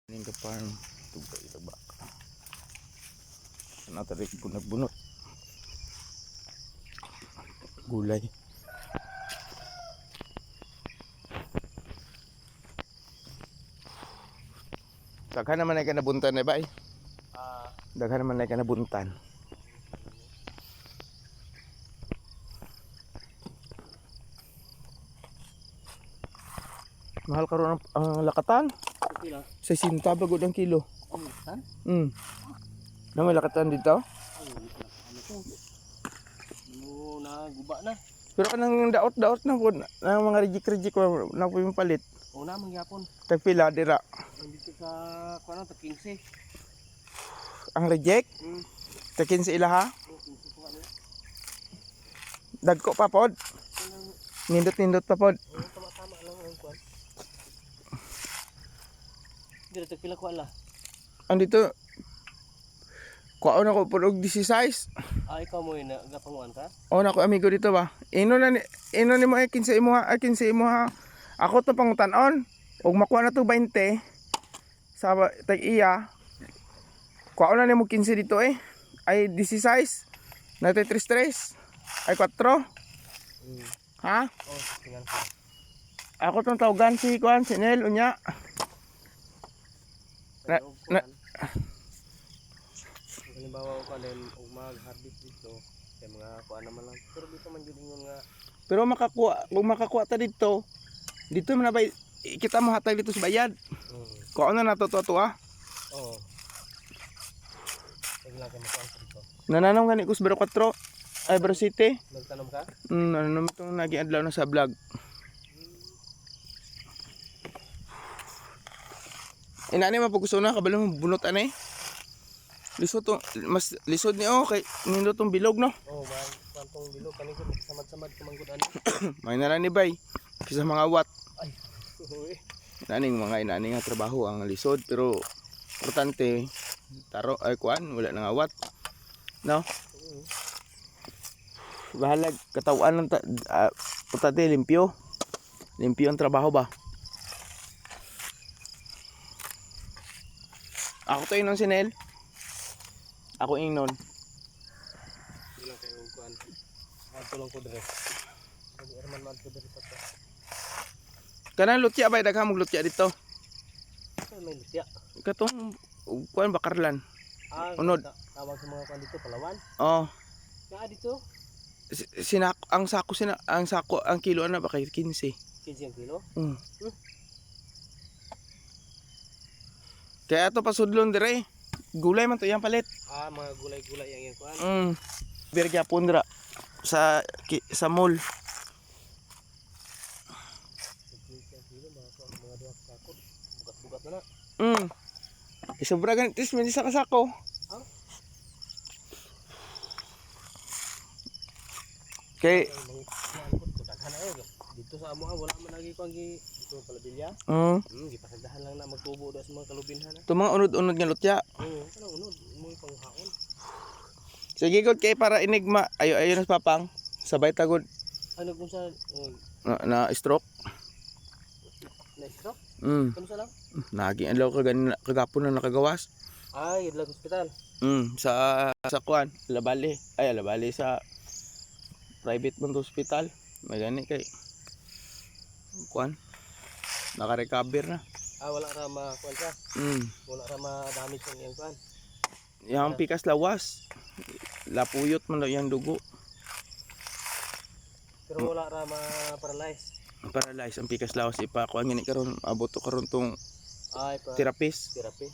Ning ka farm tugay tabak. Natarik bunot-bunot. Gulay. Daghan naman ay kanabuntan na ba? Daghan naman ay kanabuntan. Mahal karon ang lakatan. Kilo? 60 bagod ang kilo. Lakatan? Na may lakatan dito? Ano to? Ano na guba na? Pero kanang daot-daot na po, ng mga rejik-rejik na po yung palit. Una mangyapon. Tagpila dira. Dito sa kuno ta 15. Ang reject? Takin sa ila ha? 15 po ano? Dagko pa pod. Nindot-nindot pa pod. Tama-tama lang ang kuan. Dito tagpila ko ala. Andito kuaon ako pod og 16. Ikaw mo ina gapanguan ka? O na ko amigo dito ba. Ino ni mo ay 15 imo ha, 15 imo ha. Ako to pangutan-on. Og makuha na to 20 sa tag iya. Kuaon na nimo 15 dito eh. Ay 16. Natay 3 ay 4. Ha? Oh, tingnan ko. Ako tong tawagan si Kuan, si Nel unya. Na- Halimbawa ko din og mag-harvest dito kay mga kuan naman lang. Pero dito man jud ingon nga Pero kung makakuha ta dito man na ba kita mo hatag dito sa bayad. Kuaon na nato to ah. Oo. Tignan ka makuan dito. Nananaw gani ko sa Baro 4 ay Baro City. Nagtanom ka? Ano itong nag-i-adlaw na sa vlog. Inani mapugusto na kabalo mo bunot ani. Lisod to, mas lisod ni kay nindo tong bilog no. Oo, man kwantong bilog kani ko samad-samad kumanggod ani. May na ni bay. Kisa mga wat. Ay. Uy. Inani nga trabaho ang lisod pero importante taro ay kuan wala nang awat. No? Bahalag katawan lang putate limpyo. Limpyo ang trabaho ba? Ako to inon si Nel. Ako inon. Bilang kayo kuan. Ato lang ko dire. Hindi erman man ko dire pata. Kanang lutya ba daghang mong lutya dito? Ay may lutya. Katong kuan bakarlan. Unod. Tawag sa mga kuan dito Palawan. Oh, Nga dito ang sako ang kilo na ba kay 15. 15 ang kilo. Kaya ato pasudlon dire. Gulay man to yang palit. Mga gulay-gulay yang kuan. Birga pundra sa mall. 15 ang kilo mga duha ka sako. Bugat-bugat na na. Sobra ganit man sa kasako. Kay daghan na dito sa amo wala man lagi ko gi dito palabilya. Gipasagdahan lang na magtubo do sa mga kalubinhan na. Ito mga unod-unod nga lutya. Kanang unod mo panghaon. Sige god kay para enigma ayo na sa papang sabay tagod Ano kung sa na stroke. na-stroke? Kano sa lang? Naging adlaw kagapon na nakagawas. Ay, idlag hospital. Sa kuan, Labali sa private man to hospital. May gani kay kuan. Naka-recover na. Wala ra ma-kuan ka. Wala ra ma-damage ang iyang kuan. Yang pikas lawas. Lapuyot man daw yang dugo. Pero wala ra ma-paralyze. Paralyze ang pikas lawas ipa kuan gani karon abot to karon tong Ay, therapist. therapy.